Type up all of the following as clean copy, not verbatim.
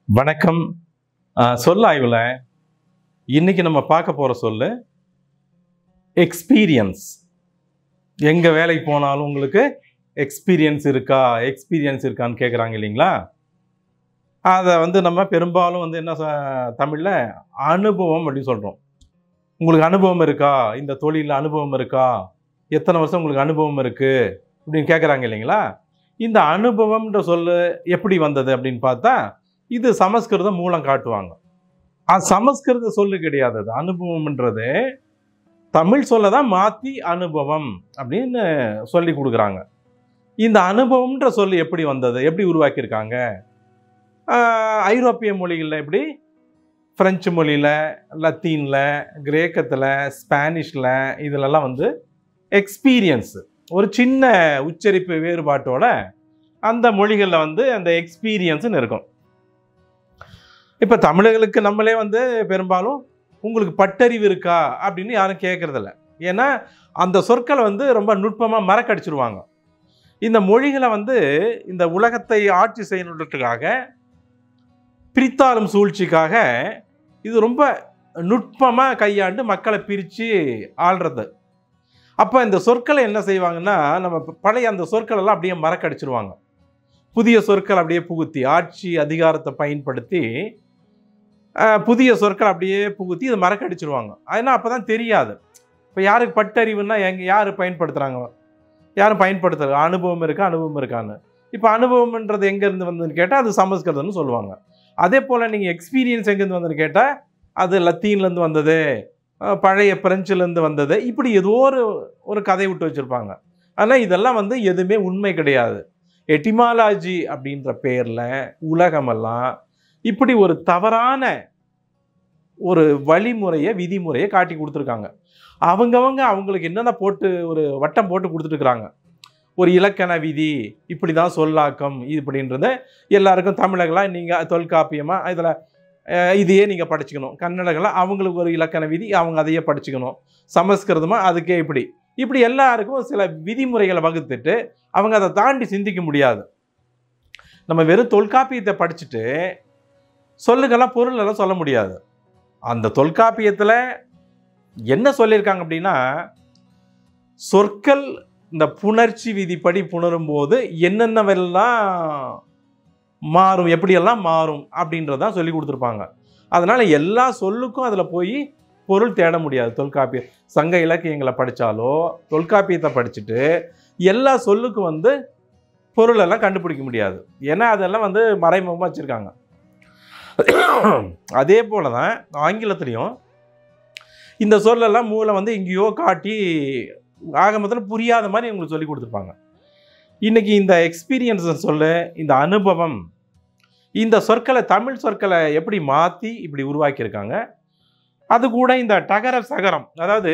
வணக்கம். சொல் ஆய்வில் இன்னைக்கு நம்ம பார்க்க போகிற சொல்லு எக்ஸ்பீரியன்ஸ். எங்கே வேலைக்கு போனாலும் உங்களுக்கு எக்ஸ்பீரியன்ஸ் இருக்கான்னு கேட்குறாங்க இல்லைங்களா? அதை நம்ம பெரும்பாலும் என்ன தமிழில் அனுபவம் அப்படின்னு சொல்கிறோம். உங்களுக்கு அனுபவம் இருக்கா, இந்த தொழிலில் அனுபவம் இருக்கா, எத்தனை வருஷம் உங்களுக்கு அனுபவம் இருக்குது அப்படின்னு கேட்குறாங்க இல்லைங்களா? இந்த அனுபவம்ன்ற சொல்லு எப்படி வந்தது அப்படின்னு பார்த்தா இது சமஸ்கிருத மூலம் காட்டுவாங்க. அது சமஸ்கிருத சொல்லு கிடையாது. அது அனுபவம்ன்றது தமிழ் சொல்ல தான் மாற்றி அனுபவம் அப்படின்னு சொல்லி கொடுக்குறாங்க. இந்த அனுபவம்ன்ற சொல்லு எப்படி வந்தது, எப்படி உருவாக்கியிருக்காங்க? ஐரோப்பிய மொழிகளில் எப்படி, ஃப்ரெஞ்சு மொழியில், லத்தீனில், கிரேக்கத்தில், ஸ்பானிஷில் இதிலெல்லாம் எக்ஸ்பீரியன்ஸ் ஒரு சின்ன உச்சரிப்பு வேறுபாட்டோட அந்த மொழிகளில் அந்த எக்ஸ்பீரியன்ஸ்னு இருக்கும். இப்போ தமிழர்களுக்கு நம்மளே பெரும்பாலும் உங்களுக்கு பட்டறிவு இருக்கா அப்படின்னு யாரும் கேட்குறதில்ல. ஏன்னா அந்த சொற்களை ரொம்ப நுட்பமாக மறக்கடிச்சிருவாங்க. இந்த மொழிகளை இந்த உலகத்தை ஆட்சி செய்யணுன்றதுக்காக, பிரித்தாளும் சூழ்ச்சிக்காக இது ரொம்ப நுட்பமாக கையாண்டு மக்களை பிரித்து ஆள்றது. அப்போ இந்த சொற்களை என்ன செய்வாங்கன்னா, நம்ம பழைய அந்த சொற்களெல்லாம் அப்படியே மறக்கடிச்சிருவாங்க. புதிய சொற்கள் அப்படியே புகுத்தி, ஆட்சி அதிகாரத்தை பயன்படுத்தி புதிய சொற்கள் அப்படியே புகுத்தி இதை மறக்கடிச்சிருவாங்க. ஏன்னா அப்போ தான் தெரியாது. இப்போ யாருக்கு பட்டறிவுன்னா யார் பயன்படுத்துகிறாங்க, யாரும் பயன்படுத்துகிறாங்க, அனுபவம் இருக்கான்னு. இப்போ அனுபவம்ன்றது எங்கேருந்து வந்ததுன்னு கேட்டால் அது சமஸ்கிருதம்னு சொல்லுவாங்க. அதே போல் நீங்கள் எக்ஸ்பீரியன்ஸ் எங்கேருந்து வந்ததுன்னு கேட்டால் அது லத்தீன்லேருந்து வந்தது, பழைய பிரெஞ்சுலேருந்து வந்தது, இப்படி ஏதோ ஒரு கதை விட்டு வச்சுருப்பாங்க. ஆனால் இதெல்லாம் எதுவுமே உண்மை கிடையாது. எட்டிமாலஜி அப்படின்ற பேரில் உலகமெல்லாம் இப்படி ஒரு தவறான ஒரு வழிமுறையை, விதிமுறையை காட்டி கொடுத்துருக்காங்க. அவங்களுக்கு என்னென்ன போட்டு ஒரு வட்டம் போட்டு கொடுத்துட்டுருக்குறாங்க. ஒரு இலக்கண விதி, இப்படி தான் சொல்லாக்கம் இப்படின்றத எல்லாருக்கும் தமிழர்களாக நீங்கள் தொல்காப்பியமாக இதில் இதையே நீங்கள் படிச்சுக்கணும். கன்னடங்களாக அவங்களுக்கு ஒரு இலக்கண விதி, அவங்க அதையே படிச்சுக்கணும். சமஸ்கிருதமாக அதுக்கே இப்படி எல்லாருக்கும் சில விதிமுறைகளை வகுத்துட்டு அவங்க அதை தாண்டி சிந்திக்க முடியாது. நம்ம வெறும் தொல்காப்பியத்தை படிச்சுட்டு சொல்லுக்கெல்லாம் பொருளெல்லாம் சொல்ல முடியாது. அந்த தொல்காப்பியத்தில் என்ன சொல்லியிருக்காங்க அப்படின்னா, சொற்கள் இந்த புணர்ச்சி விதிப்படி புணரும் போது என்னென்னவெல்லாம் மாறும், எப்படியெல்லாம் மாறும் அப்படின்றதான் சொல்லி கொடுத்துருப்பாங்க. அதனால் எல்லா சொல்லுக்கும் அதில் போய் பொருள் தேட முடியாது. தொல்காப்பியம் சங்க இலக்கியங்களை படித்தாலோ தொல்காப்பியத்தை படிச்சுட்டு எல்லா சொல்லுக்கும் பொருளெல்லாம் கண்டுபிடிக்க முடியாது. ஏன்னா அதெல்லாம் மறைமுகமாக வச்சுருக்காங்க. அதே போல தான் ஆங்கிலத்துலேயும் இந்த சொல்லெல்லாம் மூலம் எங்கேயோ காட்டி ஆகமத்தில் புரியாத மாதிரி உங்களுக்கு சொல்லி கொடுத்துருப்பாங்க. இன்றைக்கி இந்த எக்ஸ்பீரியன்ஸ் சொல்ல, இந்த அனுபவம், இந்த சொற்களை, தமிழ் சொற்களை எப்படி மாற்றி இப்படி உருவாக்கியிருக்காங்க. அது கூட இந்த டகர சகரம், அதாவது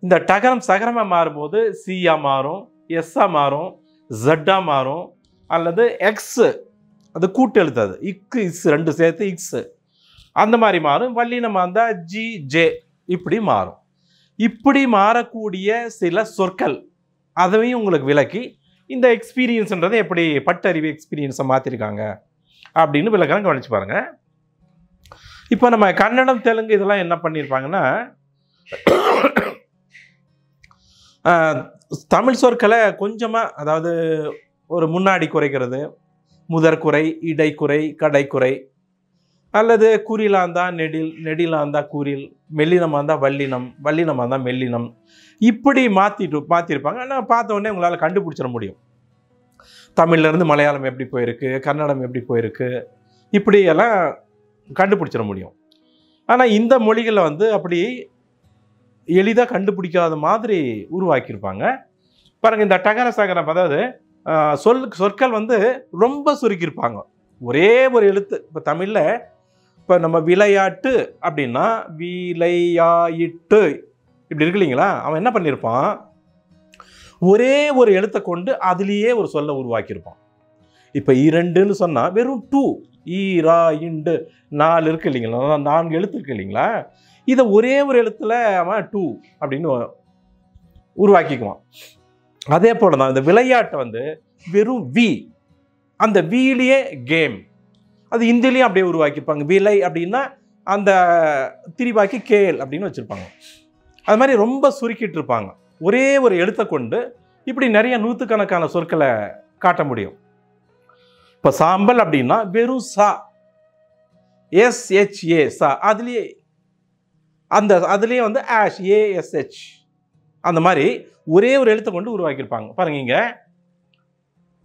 இந்த டகரம் சகரமாக மாறும்போது சியா மாறும், எஸ்ஸா மாறும், ஜட்டா மாறும், அல்லது எக்ஸ் அது கூட்டு எழுத்தாது, இக்கு இஸ் ரெண்டு சேர்த்து இக்ஸ் அந்த மாதிரி மாறும். வல்லினமாக இருந்தால் ஜி ஜே இப்படி மாறும். இப்படி மாறக்கூடிய சில சொற்கள் அதையும் உங்களுக்கு விளக்கி இந்த எக்ஸ்பீரியன்ஸ்ன்றதை எப்படி பட்டறிவு எக்ஸ்பீரியன்ஸை மாற்றிருக்காங்க அப்படின்னு விளக்கம் கவனிச்சு பாருங்கள். இப்போ நம்ம கன்னடம், தெலுங்கு இதெல்லாம் என்ன பண்ணியிருப்பாங்கன்னா, தமிழ் சொற்களை கொஞ்சமாக, அதாவது ஒரு முன்னாடி குறைக்கிறது, முதற்குறை, இடைக்குறை, கடைக்குறை, அல்லது குறிலாந்தா நெடில், நெடிலாந்தா குறில், மெல்லினமாக இருந்தால் வல்லினம், வல்லினமாக இருந்தால் மெல்லினம், இப்படி மாற்றிருப்பாங்க. ஆனால் பார்த்த உடனே உங்களால் கண்டுபிடிச்சிட முடியும். தமிழ்லேருந்து மலையாளம் எப்படி போயிருக்கு, கன்னடம் எப்படி போயிருக்கு, இப்படியெல்லாம் கண்டுபிடிச்சிட முடியும். ஆனால் இந்த மொழிகளில் அப்படி எளிதாக கண்டுபிடிக்காத மாதிரி உருவாக்கியிருப்பாங்க. பாருங்கள், இந்த டகர சகரம், அதாவது சொற்கள் ரொம்ப சுருக்கியிருப்பாங்க. ஒரே ஒரு எழுத்து. இப்போ தமிழில் இப்போ நம்ம விளையாட்டு அப்படின்னா விளையாயிட்டு இப்படி இருக்கு இல்லைங்களா? அவன் என்ன பண்ணியிருப்பான், ஒரே ஒரு எழுத்தை கொண்டு அதுலேயே ஒரு சொல்ல உருவாக்கியிருப்பான். இப்போ இரண்டுன்னு சொன்னால் வெறும் டூ, ஈரா இண்டு 4 இருக்கு இல்லைங்களா, 4 எழுத்து இருக்கு இல்லைங்களா? இதை ஒரே ஒரு எழுத்துல அவன் டூ அப்படின்னு உருவாக்கிக்குவான். அதே போல தான் இந்த விளையாட்டை வெறும் வி, அந்த வீலியே கேம், அது இந்தியிலையும் அப்படியே உருவாக்கியிருப்பாங்க. விலை அப்படின்னா அந்த திரிபாக்கி கேள் அப்படின்னு வச்சுருப்பாங்க. அது மாதிரி ரொம்ப சுருக்கிட்டு இருப்பாங்க. ஒரே ஒரு எழுத்தை கொண்டு இப்படி நிறைய நூற்றுக்கணக்கான சொற்களை காட்ட முடியும். இப்போ சாம்பல் அப்படின்னா வெறும் சா, SHA சா, அதுலேயே வந்து ஆஷ் ASH, அந்த மாதிரி ஒரே ஒரு எழுத்தை கொண்டு உருவாக்கியிருப்பாங்க. பாருங்க, இங்க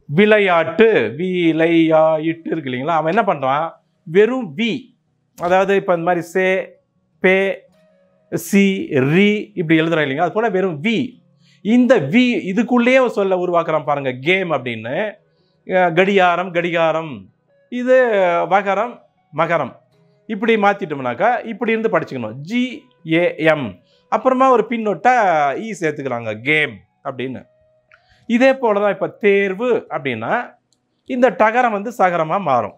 விளையாட்டு விளையாட்டு இருக்கு இல்லைங்களா, அவன் என்ன பண்ணுறான், வெறும் வி, அதாவது இப்போ இந்த மாதிரி சே பே சி ரி இப்படி எழுதுறான் இல்லைங்களா, அது போல வெறும் வி, இந்த வி இதுக்குள்ளேயே சொல்ல உருவாக்குறான் பாருங்க. கேம் அப்படின்னு, கடிகாரம் கடிகாரம், இது வகரம் மகரம், இப்படி மாற்றிட்டோம்னாக்கா இப்படி இருந்து படிச்சுக்கணும். GAM, அப்புறமா ஒரு பின்னொட்டா ஈ சேர்த்துக்கிறாங்க, கேம் அப்படின்னு. இதே போல தான் இப்போ தேர்வு அப்படின்னா இந்த டகரம் வந்து சகரமாக மாறும்.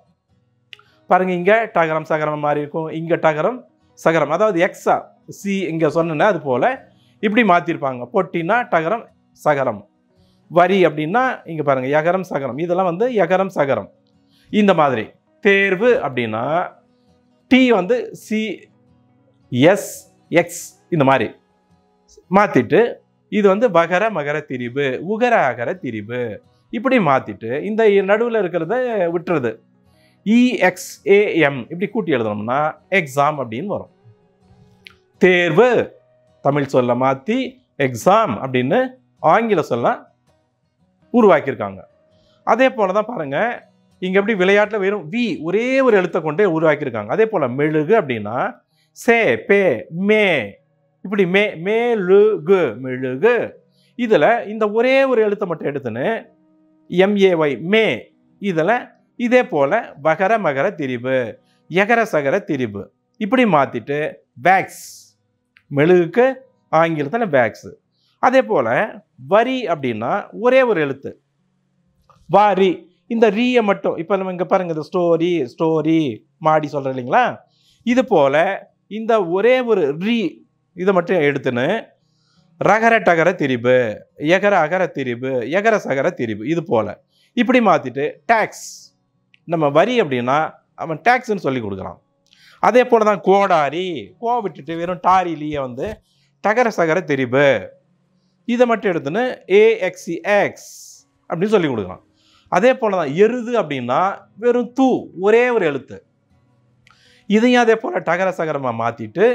பாருங்க, இங்கே டகரம் சகரமாக மாறி இருக்கும், இங்கே டகரம் சகரம், அதாவது எக்ஸா சி இங்கே சொன்னா அது போல் இப்படி மாற்றிருப்பாங்க. பொட்டினா டகரம் சகரம், வரி அப்படின்னா இங்கே பாருங்கள் யகரம் சகரம், இதெல்லாம் வந்து யகரம் சகரம். இந்த மாதிரி தேர்வு அப்படின்னா டி வந்து CSX இந்த மாதிரி மாற்றிட்டு இது வந்து வகர மகர திரிபு உகர அகர திரிபு இப்படி மாற்றிட்டு இந்த நடுவில் இருக்கிறத விட்டுறது. EXAM இப்படி கூட்டி எழுதணும்னா எக்ஸாம் அப்படின்னு வரும். தேர்வு தமிழ் சொல்ல மாற்றி எக்ஸாம் அப்படின்னு ஆங்கில சொல்ல உருவாக்கியிருக்காங்க. அதே போல தான் பாருங்க, இங்க எப்படி விளையாட்டில் வெறும் வி ஒரே ஒரு எழுத்தை கொண்டே உருவாக்கியிருக்காங்க. அதே போல மெழுகு அப்படின்னா சே பே மே, இப்படி மேலுகு மெழுகு, இதுல இந்த ஒரே ஒரு எழுத்தை மட்டும் எடுத்துன்னு MAY மே, இதுல இதே போல வகர மகர திரிபு யகர சகர திரிபு இப்படி மாத்திட்டு வேக்ஸ், மெழுகுக்கு ஆங்கிலத்தில் வேக்ஸ். அதே போல வரி அப்படின்னா ஒரே ஒரு எழுத்து வாரி, இந்த ரீயை மட்டும் இப்போ நம்ம இங்கே பாருங்க, இந்த ஸ்டோரி ஸ்டோரி மாடி சொல்கிறோம் இல்லைங்களா, இது போல இந்த ஒரே ஒரு ரீ இதை மட்டும் எடுத்துன்னு ரகர டகர திரிபு யகர அகர திரிபு யகர சகர திரிபு இது போல இப்படி மாற்றிட்டு டேக்ஸ், நம்ம வரி அப்படின்னா அவன் டேக்ஸ்ன்னு சொல்லி கொடுக்குறான். அதே போல தான் கோடாரி, கோ விட்டுட்டு வெறும் டாரிலியை வந்து டகர சகர திரிபு இதை மட்டும் எடுத்துன்னு AXEX அப்படின்னு சொல்லி கொடுக்குறான். அதே போல தான் எருது அப்படின்னா வெறும் தூ ஒரே ஒரு எழுத்து, இதையும் அதே போல டகர சகரமாக மாற்றிட்டு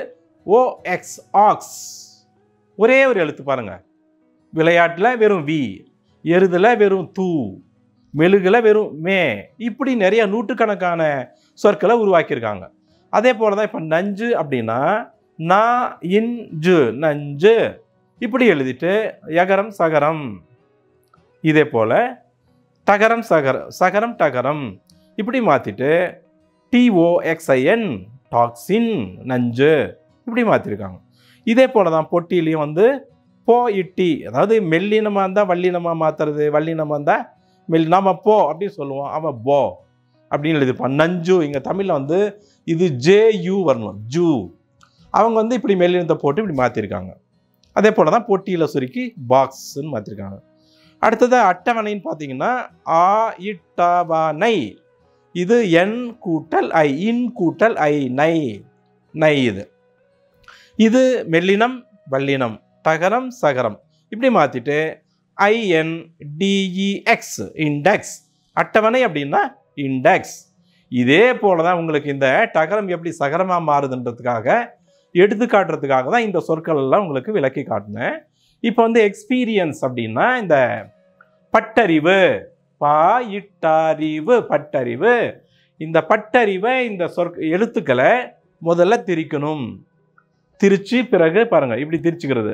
OX ஆக்ஸ் ஒரே ஒரு எழுத்து பாருங்க. விளையாட்டில் வெறும் வி, எருதுல வெறும் தூ, மெழுகுல வெறும் மே, இப்படி நிறைய நூற்றுக்கணக்கான சொற்களை உருவாக்கியிருக்காங்க. அதே போல தான் இப்போ நஞ்சு அப்படின்னா நா இன்ஜு நஞ்சு இப்படி எழுதிட்டு யகரம் சகரம், இதே போல டகரம் சகரம் டகரம் இப்படி மாற்றிட்டு TOXIN டாக்ஸின் நஞ்சு இப்படி மாற்றிருக்காங்க. இதே போல தான் பொட்டிலையும் வந்து போ இட்டி, அதாவது மெல்லினமாக இருந்தால் வல்லினமாக மாற்றுறது, வல்லினமாக இருந்தால் நாம போ அப்படின்னு சொல்லுவோம், அவன் போ அப்படின்னு எழுதிப்பான். நஞ்சு இங்கே தமிழில் வந்து இது JU வரணும், ஜூ, அவங்க வந்து இப்படி மெல்லினத்தை போட்டு இப்படி மாற்றிருக்காங்க. அதே போல தான் பொட்டியில் சுருக்கி பாக்ஸ்ன்னு மாற்றிருக்காங்க. அடுத்தது அட்டவணைன்னு பார்த்தீங்கன்னா ஆ இட்டவணை, இது என் கூட்டல் ஐ, இன் கூட்டல் ஐ, நை நை, இது மெல்லினம் வல்லினம் டகரம் சகரம் இப்படி மாற்றிட்டு INDEX இண்டெக்ஸ், அட்டவணை அப்படின்னா இண்டெக்ஸ். இதே போல தான் உங்களுக்கு இந்த டகரம் எப்படி சகரமாக மாறுதுன்றதுக்காக எடுத்துக்காட்டுறதுக்காக தான் இந்த சொற்கள் எல்லாம் உங்களுக்கு விளக்கி காட்டினேன். இப்போ வந்து எக்ஸ்பீரியன்ஸ் அப்படின்னா இந்த பட்டறிவு, பாயிட்டறிவு பட்டறிவு, இந்த பட்டறிவை இந்த எழுத்துக்களை முதல்ல திரிக்கணும். திரிச்சு பிறகு பாருங்க இப்படி திரிச்சுக்கிறது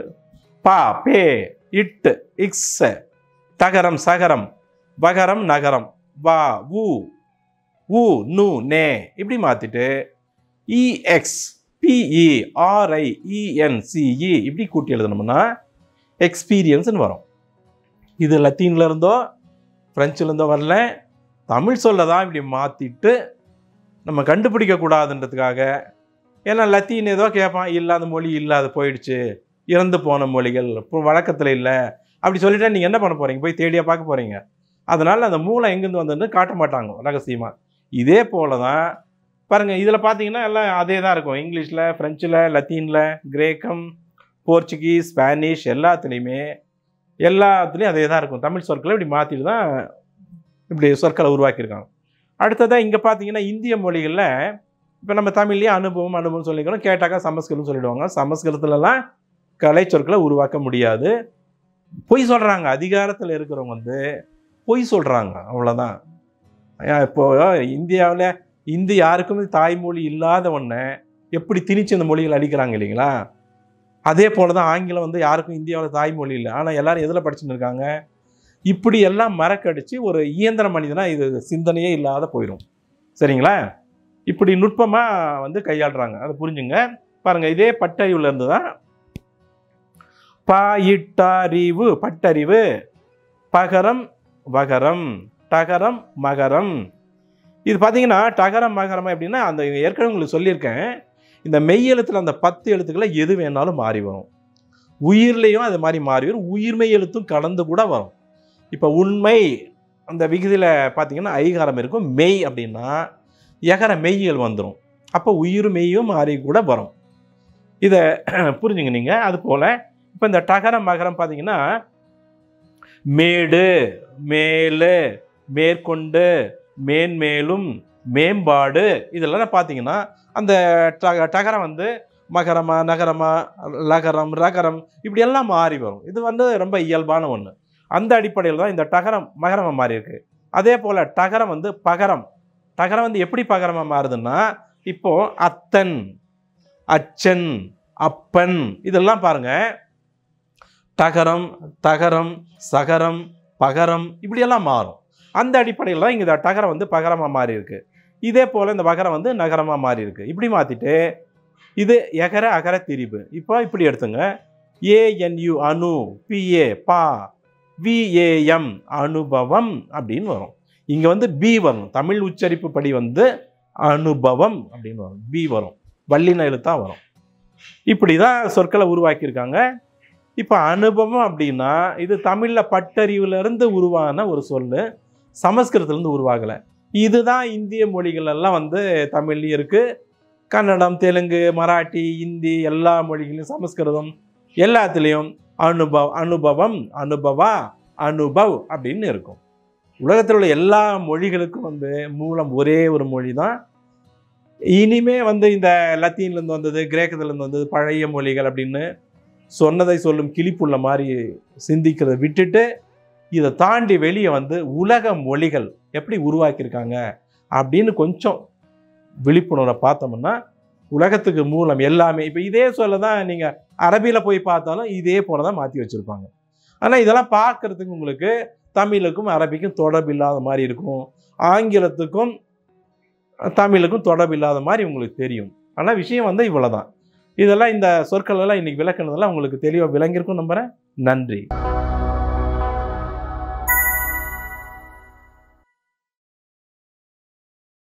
பா பே இட்டு இக்ஸ், தகரம் சகரம் வகரம் நகரம் வா ஊ ஊ நு நே இப்படி மாத்திட்டு EX PE RIENCE இப்படி கூட்டி எழுதணும்னா எக்ஸ்பீரியன்ஸ்னு வரும். இது லத்தீன்ல இருந்தோ பிரெஞ்சுல இருந்தோ வரல, தமிழ் சொல்ல தான் இப்படி மாற்றிட்டு நம்ம கண்டுபிடிக்க கூடாதுன்றதுக்காக. ஏன்னா லத்தீன் ஏதோ கேட்பான், இல்லாத மொழி இல்லாத போயிடுச்சு, இறந்து போன மொழிகள் இப்போ வழக்கத்தில் இல்லை அப்படி சொல்லிட்டா நீங்கள் என்ன பண்ண போகிறீங்க, போய் தேடியாக பார்க்க போகிறீங்க. அதனால் அந்த மூளை எங்கேருந்து வந்ததுன்னு காட்ட மாட்டாங்க ரகசியமாக. இதே போல தான் பாருங்கள், இதில் பார்த்தீங்கன்னா எல்லாம் அதே தான் இருக்கும். இங்கிலீஷில், ஃப்ரெஞ்சில், லத்தீனில், கிரேக்கம், போர்ச்சுகீஸ், ஸ்பானிஷ் எல்லாத்துலேயும் அதே தான் இருக்கும். தமிழ் சொற்களை இப்படி மாற்றிட்டு தான் இப்படி சொற்களை உருவாக்கியிருக்காங்க. அடுத்ததாக இங்கே பார்த்தீங்கன்னா இந்திய மொழிகளில் இப்போ நம்ம தமிழ்லேயே அனுபவம் சொல்லிக்கிறோம். கேட்டாக்கா சமஸ்கிருதம் சொல்லிடுவாங்க. சமஸ்கிருதத்துலலாம் கலை சொற்களை உருவாக்க முடியாது. பொய் சொல்கிறாங்க. அதிகாரத்தில் இருக்கிறவங்க வந்து பொய் சொல்கிறாங்க, அவ்வளோதான். இப்போ இந்தியாவில் இந்தி யாருக்குமே தாய்மொழி இல்லாத ஒன்றை எப்படி திணிச்சு அந்த மொழிகள் அடிக்கிறாங்க இல்லைங்களா? அதே போல் தான் ஆங்கிலம் வந்து யாருக்கும் இந்தியாவில் தாய்மொழி இல்லை. ஆனால் எல்லோரும் எதில் படிச்சுன்னு இருக்காங்க? இப்படி எல்லாம் மறக்கடிச்சு ஒரு இயந்திர மனிதனாக இது சிந்தனையே இல்லாத போயிடும். சரிங்களா? இப்படி நுட்பமாக வந்து கையாளுறாங்க. அதை புரிஞ்சுங்க. பாருங்கள், இதே பட்டறிவுலேருந்து தான் பாயிட்டறிவு, பட்டறிவு, பகரம் வகரம், டகரம் மகரம். இது பார்த்தீங்கன்னா டகரம் மகரம் எப்படின்னா, அந்த ஏற்கனவே உங்களுக்கு சொல்லியிருக்கேன், இந்த மெய் எழுத்தில் அந்த 10 எழுத்துக்களை எது வேணாலும் மாறி வரும். உயிர்லேயும் அது மாதிரி மாறி வரும். உயிர்மெய் எழுத்தும் கலந்து கூட வரும். இப்போ உண்மை அந்த விகுதியில் பார்த்தீங்கன்னா ஐகாரம் இருக்கும். மெய் அப்படின்னா எகர மெய்யல் வந்துடும். அப்போ உயிர் மெய்யும் மாறி கூட வரும். இதை புரிஞ்சுங்க நீங்கள். அது போல் இப்போ இந்த டகரம் மகரம் பார்த்தீங்கன்னா மேடு, மேலு, மேற்கொண்டு, மேன்மேலும், மேம்பாடு, இதெல்லாம் பார்த்தீங்கன்னா அந்த டகரம் வந்து மகரமா, நகரமா, லகரம், ரகரம் இப்படியெல்லாம் மாறி வரும். இது வந்து ரொம்ப இயல்பான ஒன்று. அந்த அடிப்படையில் தான் இந்த டகரம் மகரமாக மாறி இருக்கு. அதே போல் டகரம் வந்து பகரம். டகரம் வந்து எப்படி பகரமாக மாறுதுன்னா, இப்போ அத்தன், அச்சன், அப்பன் இதெல்லாம் பாருங்க, டகரம், தகரம், சகரம், பகரம் இப்படியெல்லாம் மாறும். அந்த அடிப்படையில் தான் இங்கே இந்த டகரம் வந்து பகரமாக மாறி இருக்கு. இதே போல் இந்த வகரம் வந்து நகரமாக மாறி இருக்கு. இப்படி மாற்றிட்டு இது எகர அகர திரிபு. இப்போ இப்படி எடுத்துங்க. ஏஎன்யு அணு, பிஏ பா, விஏஎம் அனுபவம் அப்படின்னு வரும். இங்கே வந்து பி வரும். தமிழ் உச்சரிப்பு படி வந்து அனுபவம் அப்படின்னு வரும். பி வரும், வல்லின எழுத்தா வரும். இப்படி தான் சொற்களை உருவாக்கியிருக்காங்க. இப்போ அனுபவம் அப்படின்னா இது தமிழில் பட்டறிவுலேருந்து உருவான ஒரு சொல், சமஸ்கிருதத்துலேருந்து உருவாகலை. இதுதான் இந்திய மொழிகள் எல்லாம் வந்து தமிழ்லையும் இருக்குது. கன்னடம், தெலுங்கு, மராட்டி, இந்தி எல்லா மொழிகளையும், சமஸ்கிருதம் எல்லாத்துலேயும் அனுபவம், அனுபவா, அனுபவ் அப்படின்னு இருக்கும். உலகத்தில் உள்ள எல்லா மொழிகளுக்கும் வந்து மூலம் ஒரே ஒரு மொழி தான். இனிமே வந்து இந்த லத்தீன்லேருந்து வந்தது, கிரேக்கத்துலேருந்து வந்தது, பழைய மொழிகள் அப்படின்னு சொன்னதை சொல்லும் கிளிப்புள்ள மாதிரி சிந்திக்கிறத விட்டுட்டு இதை தாண்டி வெளியே வந்து உலக மொழிகள் எப்படி உருவாக்கியிருக்காங்க அப்படின்னு கொஞ்சம் விழிப்புணர்வை பார்த்தோம்னா உலகத்துக்கு மூலம் எல்லாமே. இப்போ இதே சொல்ல தான் நீங்கள் அரபியில் போய் பார்த்தாலும் இதே போல தான் மாற்றி வச்சுருப்பாங்க. ஆனால் இதெல்லாம் பார்க்குறதுக்கு உங்களுக்கு தமிழுக்கும் அரபிக்கும் தொடர்பு இல்லாத மாதிரி இருக்கும். ஆங்கிலத்துக்கும் தமிழுக்கும் தொடர்பு இல்லாத மாதிரி உங்களுக்கு தெரியும். ஆனால் விஷயம் வந்து இவ்வளோ தான். இதெல்லாம் இந்த சொற்கள் எல்லாம் இன்றைக்கி விளக்குனதெல்லாம் உங்களுக்கு தெளிவாக விளங்கியிருக்கும் நம்புகிறேன். நன்றி.